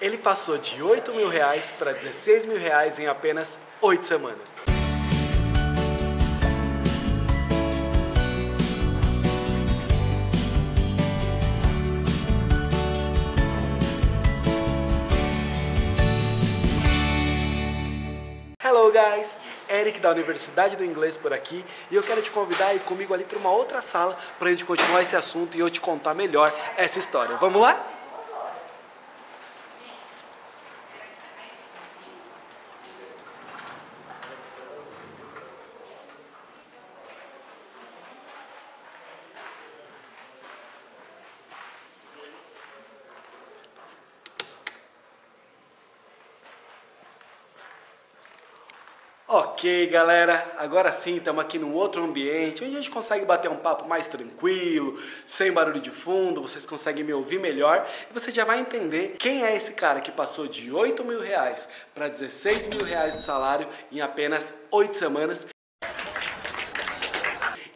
Ele passou de R$ 8.000 para R$ 16.000 em apenas 8 semanas. Hello guys, Eric da Universidade do Inglês por aqui e eu quero te convidar a ir comigo ali para uma outra sala para a gente continuar esse assunto e eu te contar melhor essa história. Vamos lá? Ok, galera, agora sim estamos aqui num outro ambiente onde a gente consegue bater um papo mais tranquilo, sem barulho de fundo, vocês conseguem me ouvir melhor e você já vai entender quem é esse cara que passou de R$ 8.000 para R$ 16.000 de salário em apenas 8 semanas.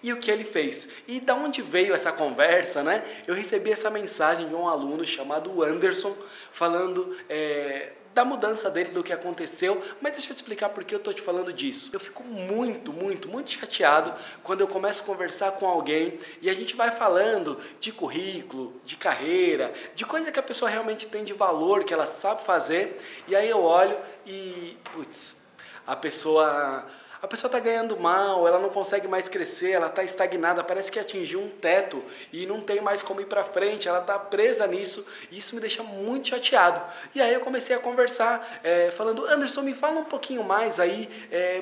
E o que ele fez. E da onde veio essa conversa, né? Eu recebi essa mensagem de um aluno chamado Anderson, falando da mudança dele, do que aconteceu. Mas deixa eu te explicar por que eu tô te falando disso. Eu fico muito chateado quando eu começo a conversar com alguém e a gente vai falando de currículo, de carreira, de coisa que a pessoa realmente tem de valor, que ela sabe fazer. E aí eu olho e, putz, a pessoa está ganhando mal, ela não consegue mais crescer, ela está estagnada, parece que atingiu um teto e não tem mais como ir para frente, ela está presa nisso e isso me deixa muito chateado. E aí eu comecei a conversar, falando, Anderson, me fala um pouquinho mais aí,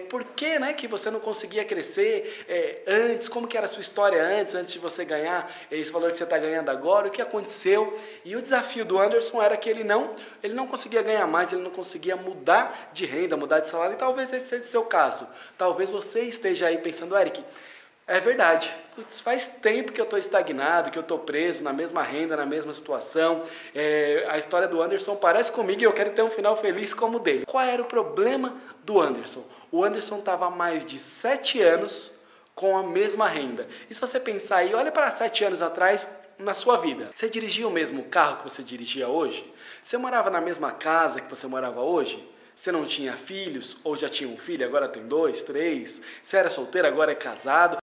por que, né, que você não conseguia crescer antes, como que era a sua história antes de você ganhar esse valor que você está ganhando agora, o que aconteceu? E o desafio do Anderson era que ele não conseguia ganhar mais, ele não conseguia mudar de renda, mudar de salário, e talvez esse seja o seu caso. Talvez você esteja aí pensando, Eric, é verdade, putz, faz tempo que eu estou estagnado, que eu estou preso na mesma renda, na mesma situação. A história do Anderson parece comigo e eu quero ter um final feliz como o dele. Qual era o problema do Anderson? O Anderson estava há mais de 7 anos com a mesma renda. E se você pensar aí, olha para 7 anos atrás, na sua vida. Você dirigia o mesmo carro que você dirigia hoje? Você morava na mesma casa que você morava hoje? Você não tinha filhos, ou já tinha um filho, agora tem 2, 3. Você era solteiro, agora é casado.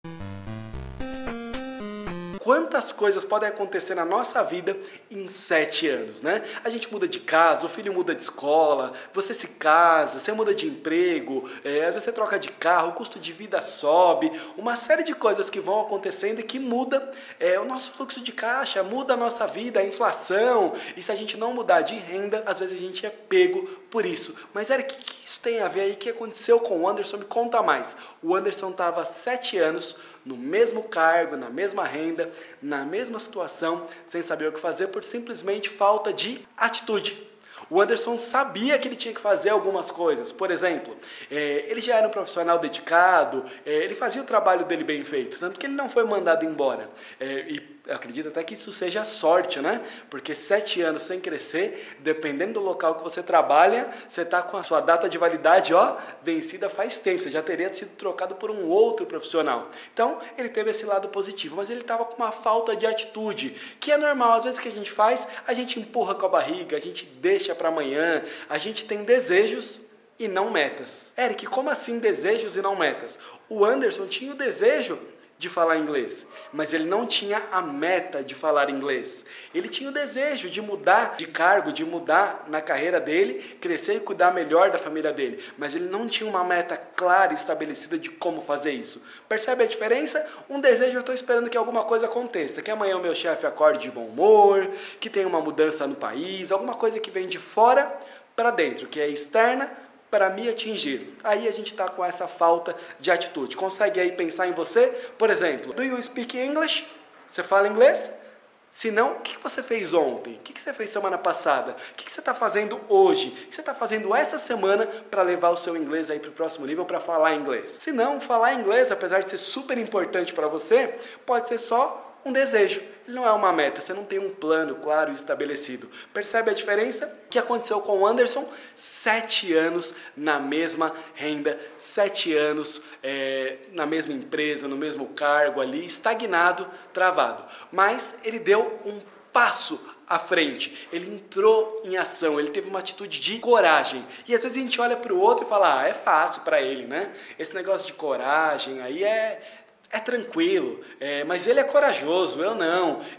Quantas coisas podem acontecer na nossa vida em 7 anos, né? A gente muda de casa, o filho muda de escola, você se casa, você muda de emprego, às vezes você troca de carro, o custo de vida sobe, uma série de coisas que vão acontecendo e que muda o nosso fluxo de caixa, muda a nossa vida, a inflação, e se a gente não mudar de renda, às vezes a gente é pego por isso. Mas Eric, o que isso tem a ver aí? O que aconteceu com o Anderson? Me conta mais. O Anderson estava há 7 anos no mesmo cargo, na mesma renda, na mesma situação, sem saber o que fazer por simplesmente falta de atitude. O Anderson sabia que ele tinha que fazer algumas coisas. Por exemplo, ele já era um profissional dedicado, ele fazia o trabalho dele bem feito, tanto que ele não foi mandado embora. E eu acredito até que isso seja sorte, né? Porque 7 anos sem crescer, dependendo do local que você trabalha, você está com a sua data de validade, vencida faz tempo. Você já teria sido trocado por um outro profissional. Então, ele teve esse lado positivo, mas ele estava com uma falta de atitude, que é normal. Às vezes o que a gente faz, a gente empurra com a barriga, a gente deixa para amanhã, a gente tem desejos e não metas. Eric, como assim desejos e não metas? O Anderson tinha o desejo de falar inglês, mas ele não tinha a meta de falar inglês. Ele tinha o desejo de mudar de cargo, de mudar na carreira dele, crescer e cuidar melhor da família dele, mas ele não tinha uma meta clara e estabelecida de como fazer isso. Percebe a diferença? Um desejo, eu estou esperando que alguma coisa aconteça, que amanhã o meu chefe acorde de bom humor, que tenha uma mudança no país, alguma coisa que vem de fora para dentro, que é externa, para me atingir. Aí a gente está com essa falta de atitude. Consegue aí pensar em você? Por exemplo, do you speak English? Você fala inglês? Se não, o que você fez ontem? O que você fez semana passada? O que você está fazendo hoje? O que você está fazendo essa semana para levar o seu inglês aí para o próximo nível, para falar inglês? Se não, falar inglês, apesar de ser super importante para você, pode ser só um desejo. Ele não é uma meta, você não tem um plano claro e estabelecido. Percebe a diferença? O que aconteceu com o Anderson? 7 anos na mesma renda, 7 anos na mesma empresa, no mesmo cargo ali, estagnado, travado. Mas ele deu um passo à frente, ele entrou em ação, ele teve uma atitude de coragem. E às vezes a gente olha para o outro e fala, é fácil para ele, né? Esse negócio de coragem aí é tranquilo, mas ele é corajoso,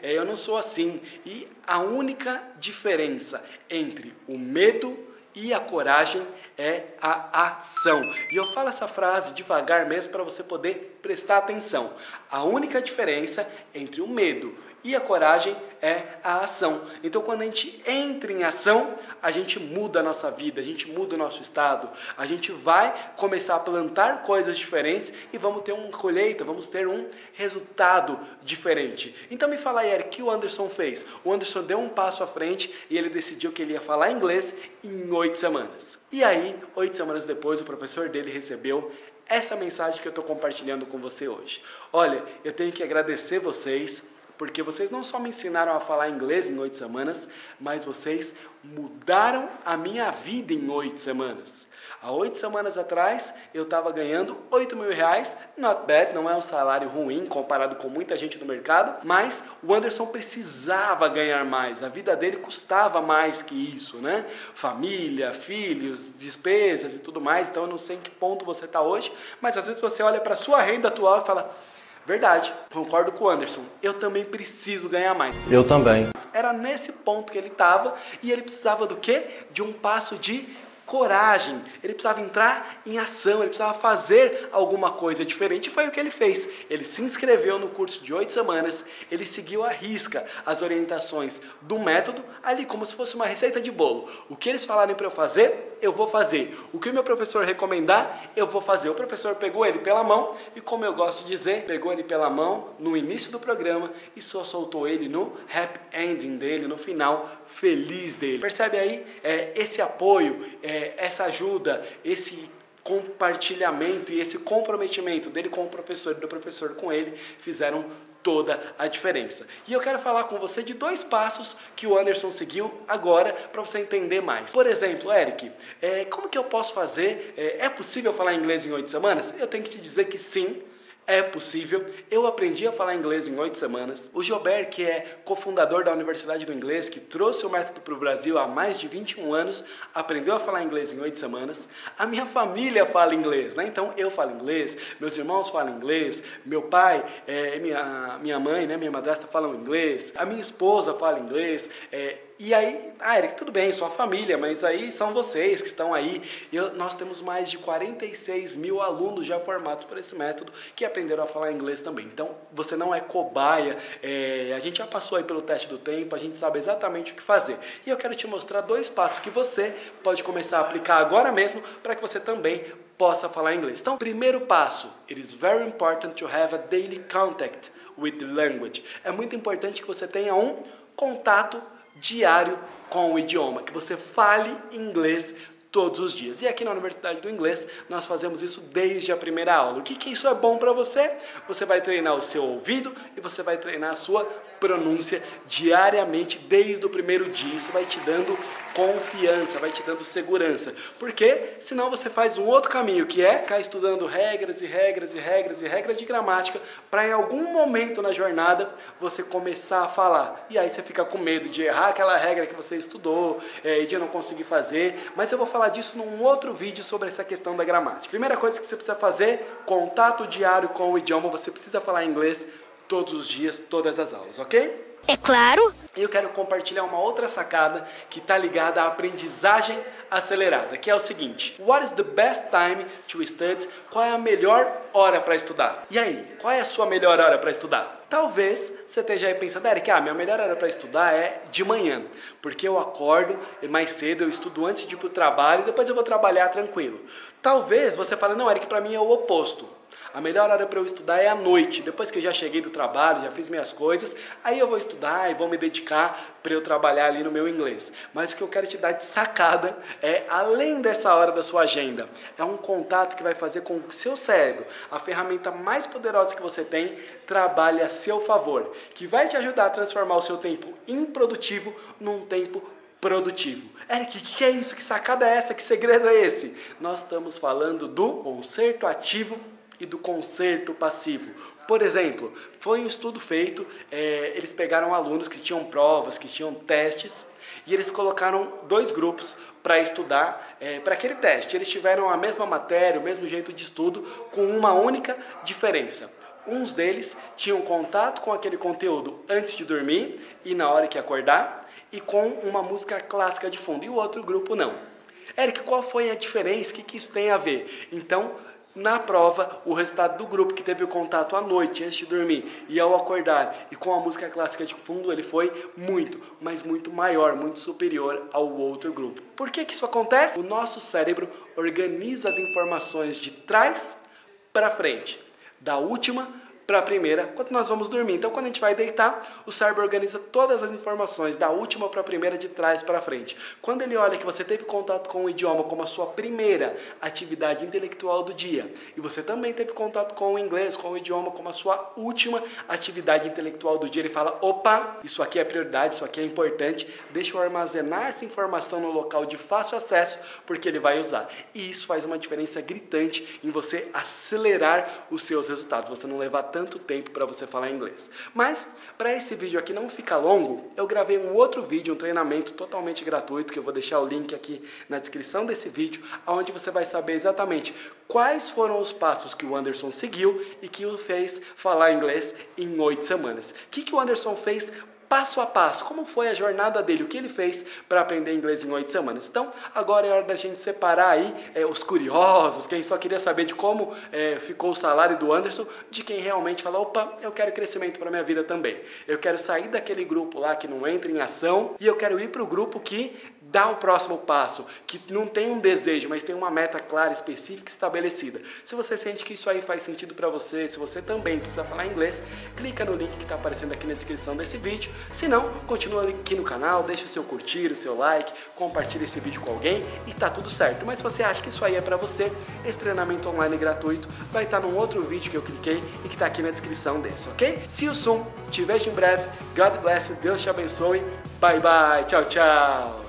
eu não sou assim. E a única diferença entre o medo e a coragem é a ação. E eu falo essa frase devagar mesmo para você poder prestar atenção. A única diferença entre o medo e a coragem é a ação. Então, quando a gente entra em ação, a gente muda a nossa vida, a gente muda o nosso estado, a gente vai começar a plantar coisas diferentes e vamos ter uma colheita, vamos ter um resultado diferente. Então, me fala aí, Eric, o que o Anderson fez? O Anderson deu um passo à frente e ele decidiu que ele ia falar inglês em 8 semanas. E aí, 8 semanas depois, o professor dele recebeu essa mensagem que eu estou compartilhando com você hoje. Olha, eu tenho que agradecer vocês, porque vocês não só me ensinaram a falar inglês em 8 semanas, mas vocês mudaram a minha vida em 8 semanas. Há 8 semanas atrás, eu estava ganhando R$8.000, not bad, não é um salário ruim comparado com muita gente no mercado, mas o Anderson precisava ganhar mais, a vida dele custava mais que isso, né? Família, filhos, despesas e tudo mais, então eu não sei em que ponto você está hoje, mas às vezes você olha para a sua renda atual e fala, verdade, concordo com o Anderson, eu também preciso ganhar mais. Eu também. Era nesse ponto que ele estava e ele precisava do quê? De um passo de coragem, ele precisava entrar em ação, ele precisava fazer alguma coisa diferente e foi o que ele fez. Ele se inscreveu no curso de 8 semanas, ele seguiu à risca as orientações do método, ali como se fosse uma receita de bolo. O que eles falarem para eu fazer, eu vou fazer. O que o meu professor recomendar, eu vou fazer. O professor pegou ele pela mão e, como eu gosto de dizer, pegou ele pela mão no início do programa e só soltou ele no happy ending dele, no final feliz dele. Percebe aí? Esse apoio, essa ajuda, esse compartilhamento e esse comprometimento dele com o professor e do professor com ele fizeram toda a diferença. E eu quero falar com você de 2 passos que o Anderson seguiu agora para você entender mais. Por exemplo, Eric, como que eu posso fazer? É possível falar inglês em 8 semanas? Eu tenho que te dizer que sim. É possível. Eu aprendi a falar inglês em 8 semanas. O Gilbert, que é cofundador da Universidade do Inglês, que trouxe o método para o Brasil há mais de 21 anos, aprendeu a falar inglês em 8 semanas. A minha família fala inglês, né? Então eu falo inglês, meus irmãos falam inglês, meu pai, minha mãe, né, minha madrasta falam inglês, a minha esposa fala inglês. E aí, Eric, tudo bem, sua família, mas aí são vocês que estão aí. Nós temos mais de 46 mil alunos já formados por esse método que aprenderam a falar inglês também. Então, você não é cobaia, a gente já passou aí pelo teste do tempo, a gente sabe exatamente o que fazer. E eu quero te mostrar 2 passos que você pode começar a aplicar agora mesmo para que você também possa falar inglês. Então, primeiro passo, it is very important to have a daily contact with the language. É muito importante que você tenha um contato diário com o idioma, que você fale inglês todos os dias. E aqui na Universidade do Inglês, nós fazemos isso desde a primeira aula. O que isso é bom para você? Você vai treinar o seu ouvido e você vai treinar a sua pronúncia diariamente desde o primeiro dia. Isso vai te dando confiança, vai te dando segurança. Porque senão você faz um outro caminho, que é ficar estudando regras e regras e regras e regras de gramática para em algum momento na jornada você começar a falar. E aí você fica com medo de errar aquela regra que você estudou e de não conseguir fazer. Mas eu vou falar disso num outro vídeo sobre essa questão da gramática. Primeira coisa que você precisa fazer, contato diário com o idioma. Você precisa falar inglês todos os dias, todas as aulas, ok? É claro. Eu quero compartilhar uma outra sacada que está ligada à aprendizagem acelerada, que é o seguinte: what is the best time to study? Qual é a melhor hora para estudar? E aí, qual é a sua melhor hora para estudar? Talvez você esteja aí pensando, Eric, minha melhor hora para estudar é de manhã, porque eu acordo mais cedo, eu estudo antes de ir para o trabalho e depois eu vou trabalhar tranquilo. Talvez você fale, não, Eric, para mim é o oposto. A melhor hora para eu estudar é à noite, depois que eu já cheguei do trabalho, já fiz minhas coisas, aí eu vou estudar e vou me dedicar para eu trabalhar ali no meu inglês. Mas o que eu quero te dar de sacada é, além dessa hora da sua agenda, é um contato que vai fazer com que o seu cérebro, a ferramenta mais poderosa que você tem, trabalhe a seu favor, que vai te ajudar a transformar o seu tempo improdutivo num tempo produtivo. Eric, o que é isso? Que sacada é essa? Que segredo é esse? Nós estamos falando do concerto ativo e do concerto passivo. Por exemplo, foi um estudo feito, eles pegaram alunos que tinham provas, que tinham testes, e eles colocaram 2 grupos para estudar para aquele teste. Eles tiveram a mesma matéria, o mesmo jeito de estudo, com uma única diferença. Uns deles tinham contato com aquele conteúdo antes de dormir e na hora que acordar, e com uma música clássica de fundo, e o outro grupo não. Eric, qual foi a diferença? O que isso tem a ver? Então, na prova, o resultado do grupo que teve o contato à noite, antes de dormir, e ao acordar, e com a música clássica de fundo, ele foi muito, mas muito maior, muito superior ao outro grupo. Por que isso acontece? O nosso cérebro organiza as informações de trás para frente, da última para a primeira, quando nós vamos dormir. Então, quando a gente vai deitar, o cérebro organiza todas as informações, da última para a primeira, de trás para frente. Quando ele olha que você teve contato com o idioma como a sua primeira atividade intelectual do dia, e você também teve contato com o inglês, com o idioma como a sua última atividade intelectual do dia, ele fala, opa, isso aqui é prioridade, isso aqui é importante, deixa eu armazenar essa informação no local de fácil acesso, porque ele vai usar. E isso faz uma diferença gritante em você acelerar os seus resultados, você não levar tanto tempo para você falar inglês. Mas, para esse vídeo aqui não ficar longo, eu gravei um outro vídeo, um treinamento totalmente gratuito, que eu vou deixar o link aqui na descrição desse vídeo, onde você vai saber exatamente quais foram os passos que o Anderson seguiu e que o fez falar inglês em 8 semanas. O que o Anderson fez passo a passo, como foi a jornada dele, o que ele fez para aprender inglês em 8 semanas. Então, agora é hora da gente separar aí os curiosos, quem só queria saber de como ficou o salário do Anderson, de quem realmente fala, opa, eu quero crescimento para minha vida também. Eu quero sair daquele grupo lá que não entra em ação e eu quero ir para o grupo que dá o próximo passo, que não tem um desejo, mas tem uma meta clara, específica, estabelecida. Se você sente que isso aí faz sentido para você, se você também precisa falar inglês, clica no link que está aparecendo aqui na descrição desse vídeo. Se não, continua aqui no canal, deixa o seu curtir, o seu like, compartilha esse vídeo com alguém e tá tudo certo. Mas se você acha que isso aí é para você, esse treinamento online gratuito vai estar num outro vídeo que eu cliquei e que está aqui na descrição desse, ok? See you soon, te vejo em breve, God bless you, Deus te abençoe, bye bye, tchau, tchau!